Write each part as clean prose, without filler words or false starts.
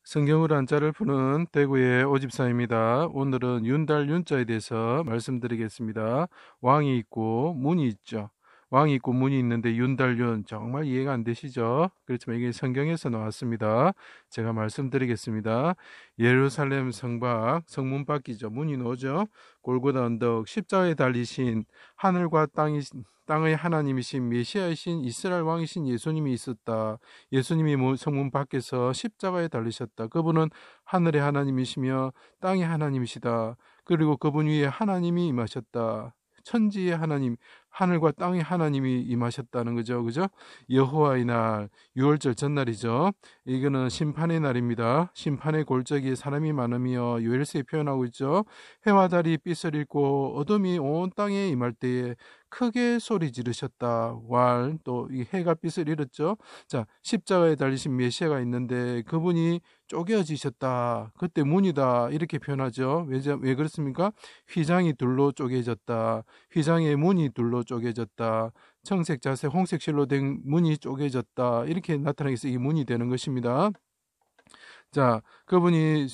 성경으로 한자를 푸는 대구의 오집사입니다. 오늘은 윤달 윤자에 대해서 말씀드리겠습니다. 왕이 있고 문이 있죠. 왕이 있고 문이 있는데 윤달윤 정말 이해가 안 되시죠? 그렇지만 이게 성경에서 나왔습니다. 제가 말씀드리겠습니다. 예루살렘 성박, 성문 밖이죠. 문이 나오죠. 골고다 언덕, 십자가에 달리신 하늘과 땅의 하나님이신 메시아이신 이스라엘 왕이신 예수님이 있었다. 예수님이 성문 밖에서 십자가에 달리셨다. 그분은 하늘의 하나님이시며 땅의 하나님이시다. 그리고 그분 위에 하나님이 임하셨다. 천지의 하나님, 하늘과 땅의 하나님이 임하셨다는 거죠. 그죠? 여호와의 날, 유월절 전날이죠. 이거는 심판의 날입니다. 심판의 골짜기에 사람이 많으며 요엘서에 표현하고 있죠. 해와 달이 빛을 잃고 어둠이 온 땅에 임할 때에 크게 소리 지르셨다. 또 이 해가 빛을 잃었죠. 자, 십자가에 달리신 메시아가 있는데 그분이 쪼개어지셨다. 그때 문이다. 이렇게 표현하죠. 왜 그렇습니까? 휘장이 둘로 쪼개졌다. 휘장의 문이 둘로 쪼개졌다. 청색, 자색, 홍색 실로 된 문이 쪼개졌다. 이렇게 나타나서 이 문이 되는 것입니다. 자, 그분이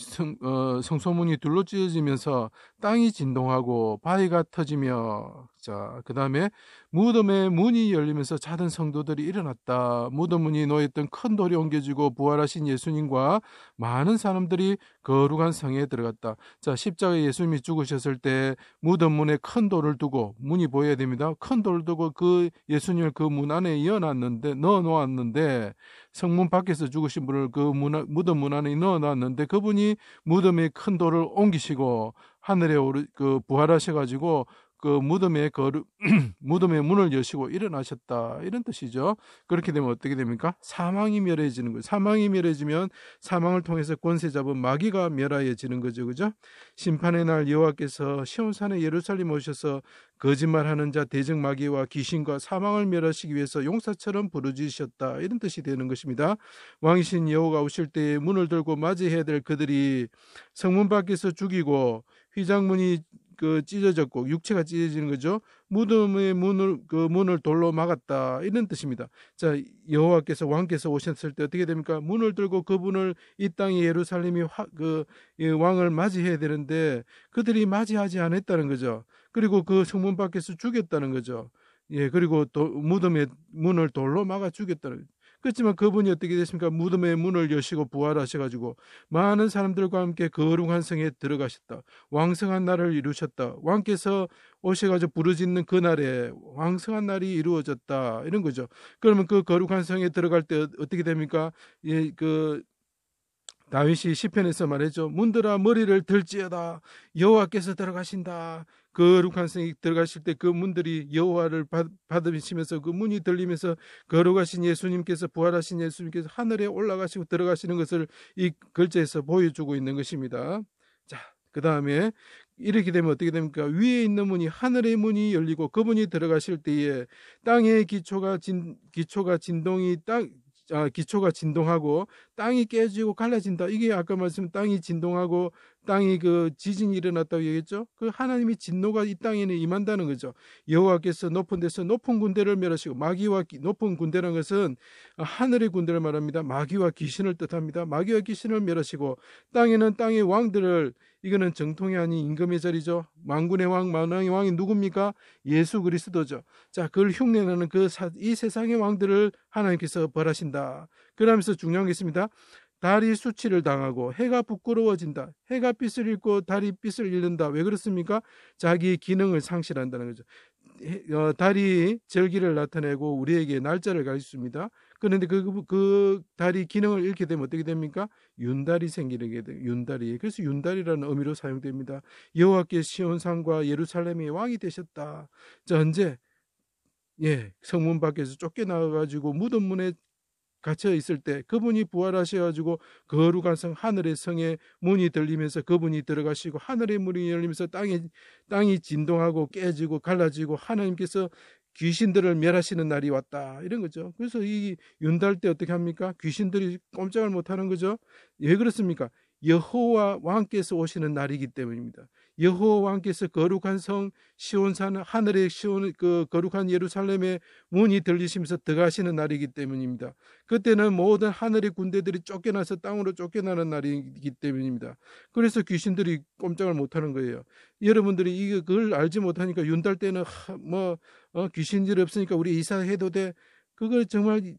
성소문이 둘로 찢어지면서 땅이 진동하고 바위가 터지며, 자, 그 다음에 무덤의 문이 열리면서 자던 성도들이 일어났다. 무덤 문이 놓였던 큰 돌이 옮겨지고 부활하신 예수님과 많은 사람들이 거룩한 성에 들어갔다. 자, 십자가에 예수님이 죽으셨을 때 무덤 문에 큰 돌을 두고, 문이 보여야 됩니다. 큰 돌을 두고 그 예수님을 그 문 안에 넣어 놓았는데 성문 밖에서 죽으신 분을 그 무덤 문 안에 넣어놨는데 그분이 무덤에 큰 돌을 옮기시고 하늘에 부활하셔가지고 그 무덤의 문을 여시고 일어나셨다. 이런 뜻이죠. 그렇게 되면 어떻게 됩니까? 사망이 멸해지는 거예요. 사망이 멸해지면 사망을 통해서 권세 잡은 마귀가 멸하여지는 거죠. 그죠? 심판의 날 여호와께서 시온산에 예루살렘 오셔서 거짓말하는 자 대적 마귀와 귀신과 사망을 멸하시기 위해서 용사처럼 부르짖으셨다. 이런 뜻이 되는 것입니다. 왕이신 여호와가 오실 때에 문을 들고 맞이해야 될 그들이 성문 밖에서 죽이고 휘장문이 찢어졌고 육체가 찢어지는 거죠. 무덤의 문을 돌로 막았다. 이런 뜻입니다. 자, 여호와께서 왕께서 오셨을 때 어떻게 됩니까? 문을 들고 그분을 이 땅의 예루살렘이 왕을 맞이해야 되는데 그들이 맞이하지 않았다는 거죠. 그리고 그 성문 밖에서 죽였다는 거죠. 예, 그리고 또 무덤의 문을 돌로 막아 죽였다는 거죠. 그렇지만 그분이 어떻게 됐습니까? 무덤의 문을 여시고 부활하셔가지고 많은 사람들과 함께 거룩한 성에 들어가셨다. 왕성한 날을 이루셨다. 왕께서 오셔가지고 부르짖는 그날에 왕성한 날이 이루어졌다. 이런 거죠. 그러면 그 거룩한 성에 들어갈 때 어떻게 됩니까? 예, 다윗이 시편에서 말했죠. 문들아 머리를 들지어다. 여호와께서 들어가신다. 거룩한 성에 들어가실 때 그 문들이 여호와를 받으시면서 그 문이 들리면서 거룩하신 예수님께서 부활하신 예수님께서 하늘에 올라가시고 들어가시는 것을 이 글자에서 보여주고 있는 것입니다. 자, 그 다음에 이렇게 되면 어떻게 됩니까? 위에 있는 문이 하늘의 문이 열리고 그분이 들어가실 때에 땅의 기초가 진동하고 땅이 깨지고 갈라진다. 이게 아까 말씀 땅이 진동하고 땅이 지진이 일어났다고 얘기했죠. 그 하나님의 진노가 이 땅에는 임한다는 거죠. 여호와께서 높은 데서 높은 군대를 멸하시고 높은 군대라는 것은 하늘의 군대를 말합니다. 마귀와 귀신을 뜻합니다. 마귀와 귀신을 멸하시고 땅에는 땅의 왕들을 이거는 정통이 아닌 임금의 자리죠. 만군의 왕, 만왕의 왕이 누굽니까? 예수 그리스도죠. 자, 그걸 흉내내는 이 세상의 왕들을 하나님께서 벌하신다. 그러면서 중요한 게 있습니다. 달이 수치를 당하고 해가 부끄러워진다. 해가 빛을 잃고 달이 빛을 잃는다. 왜 그렇습니까? 자기의 기능을 상실한다는 거죠. 달이 절기를 나타내고 우리에게 날짜를 가르칩니다. 그런데 그 달이 기능을 잃게 되면 어떻게 됩니까? 윤달이 생기게 돼요. 윤달이. 그래서 윤달이라는 의미로 사용됩니다. 여호와께 시온산과 예루살렘의 왕이 되셨다. 자, 언제? 예, 성문 밖에서 쫓겨나가지고 무덤 문에 갇혀 있을 때 그분이 부활하셔가지고 거룩한 성 하늘의 성에 문이 들리면서 그분이 들어가시고 하늘의 문이 열리면서 땅이 진동하고 깨지고 갈라지고 하나님께서 귀신들을 멸하시는 날이 왔다. 이런 거죠. 그래서 이 윤달 때 어떻게 합니까? 귀신들이 꼼짝을 못하는 거죠. 왜 그렇습니까? 여호와 왕께서 오시는 날이기 때문입니다. 여호와 왕께서 거룩한 성 시온산 하늘의 시온 그 거룩한 예루살렘의 문이 들리시면서 들어가시는 날이기 때문입니다. 그때는 모든 하늘의 군대들이 쫓겨나서 땅으로 쫓겨나는 날이기 때문입니다. 그래서 귀신들이 꼼짝을 못하는 거예요. 여러분들이 이걸 알지 못하니까 윤달 때는 귀신들이 없으니까 우리 이사해도 돼. 그걸 정말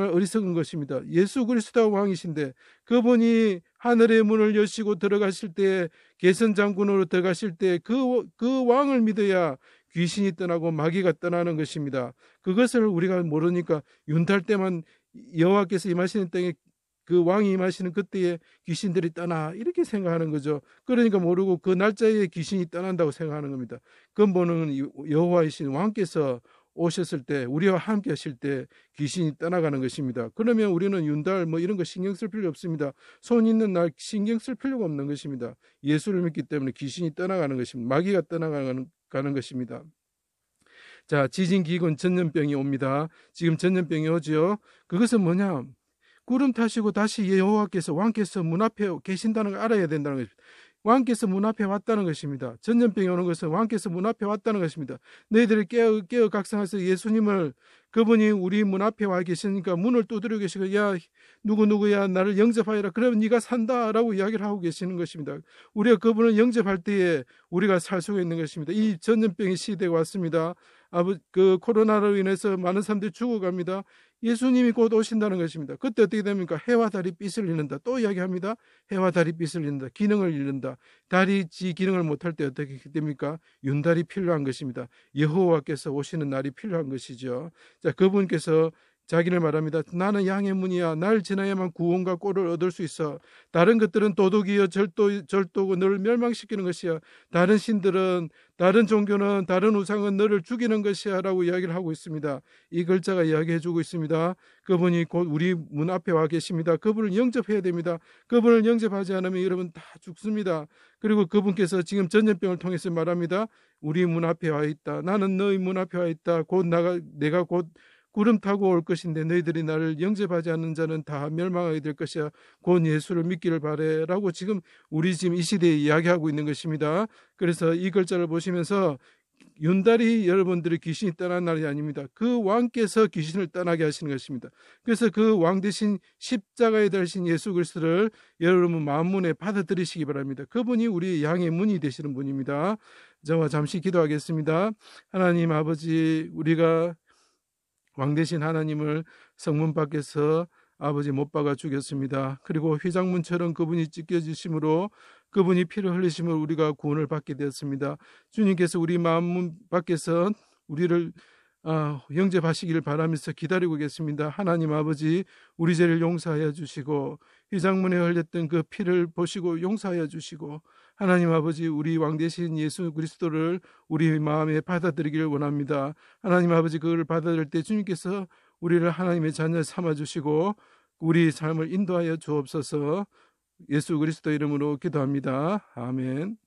어리석은 것입니다. 예수 그리스도 왕이신데 그분이 하늘의 문을 여시고 들어가실 때 개선 장군으로 들어가실 때 그 왕을 믿어야 귀신이 떠나고 마귀가 떠나는 것입니다. 그것을 우리가 모르니까 윤달 때만 여호와께서 임하시는 땅에 그 왕이 임하시는 그때에 귀신들이 떠나 이렇게 생각하는 거죠. 그러니까 모르고 그 날짜에 귀신이 떠난다고 생각하는 겁니다. 근본은 여호와이신 왕께서 오셨을 때 우리와 함께 하실 때 귀신이 떠나가는 것입니다. 그러면 우리는 윤달 이런 거 신경 쓸 필요 없습니다. 손 있는 날 신경 쓸 필요가 없는 것입니다. 예수를 믿기 때문에 귀신이 떠나가는 것입니다. 마귀가 떠나가는 것입니다. 자, 지진기근 전염병이 옵니다. 지금 전염병이 오죠. 그것은 뭐냐? 구름 타시고 다시 여호와께서 왕께서 문 앞에 계신다는 걸 알아야 된다는 것입니다. 왕께서 문 앞에 왔다는 것입니다. 전염병이 오는 것은 왕께서 문 앞에 왔다는 것입니다. 너희들이 깨어 각성해서 예수님을 그분이 우리 문 앞에 와 계시니까 문을 두드려 계시고 야 누구야 나를 영접하여라. 그러면 네가 산다라고 이야기를 하고 계시는 것입니다. 우리가 그분을 영접할 때에 우리가 살 수가 있는 것입니다. 이 전염병의 시대가 왔습니다. 그 코로나로 인해서 많은 사람들이 죽어갑니다. 예수님이 곧 오신다는 것입니다. 그때 어떻게 됩니까? 해와 달이 빛을 잃는다. 또 이야기합니다. 해와 달이 빛을 잃는다. 기능을 잃는다. 달이 지 기능을 못할 때 어떻게 됩니까? 윤달이 필요한 것입니다. 여호와께서 오시는 날이 필요한 것이죠. 자, 그분께서 자기를 말합니다. 나는 양의 문이야. 날 지나야만 구원과 꼴을 얻을 수 있어. 다른 것들은 도둑이여 절도고 너를 멸망시키는 것이야. 다른 신들은 다른 종교는 다른 우상은 너를 죽이는 것이야 라고 이야기를 하고 있습니다. 이 글자가 이야기해 주고 있습니다. 그분이 곧 우리 문 앞에 와 계십니다. 그분을 영접해야 됩니다. 그분을 영접하지 않으면 여러분 다 죽습니다. 그리고 그분께서 지금 전염병을 통해서 말합니다. 우리 문 앞에 와 있다. 나는 너희 문 앞에 와 있다. 내가 곧 구름 타고 올 것인데 너희들이 나를 영접하지 않는 자는 다 멸망하게 될 것이야. 곧 예수를 믿기를 바래 라고 지금 우리 지금 이 시대에 이야기하고 있는 것입니다. 그래서 이 글자를 보시면서 윤달이 여러분들의 귀신이 떠난 날이 아닙니다. 그 왕께서 귀신을 떠나게 하시는 것입니다. 그래서 그 왕 대신 십자가에 달신 예수 그리스도를 여러분 마음문에 받아들이시기 바랍니다. 그분이 우리 양의 문이 되시는 분입니다. 저와 잠시 기도하겠습니다. 하나님 아버지, 우리가 왕 대신 하나님을 성문 밖에서 아버지 못 박아 죽였습니다. 그리고 휘장문처럼 그분이 찢겨지심으로 그분이 피를 흘리심으로 우리가 구원을 받게 되었습니다. 주님께서 우리 마음 밖에서 우리를 영접하시기를 바라면서 기다리고 계십니다. 하나님 아버지, 우리 죄를 용서하여 주시고 휘장문에 흘렸던 그 피를 보시고 용서하여 주시고 하나님 아버지, 우리 왕 대신 예수 그리스도를 우리 마음에 받아들이기를 원합니다. 하나님 아버지, 그걸 받아들일 때 주님께서 우리를 하나님의 자녀 삼아주시고 우리 삶을 인도하여 주옵소서. 예수 그리스도 이름으로 기도합니다. 아멘.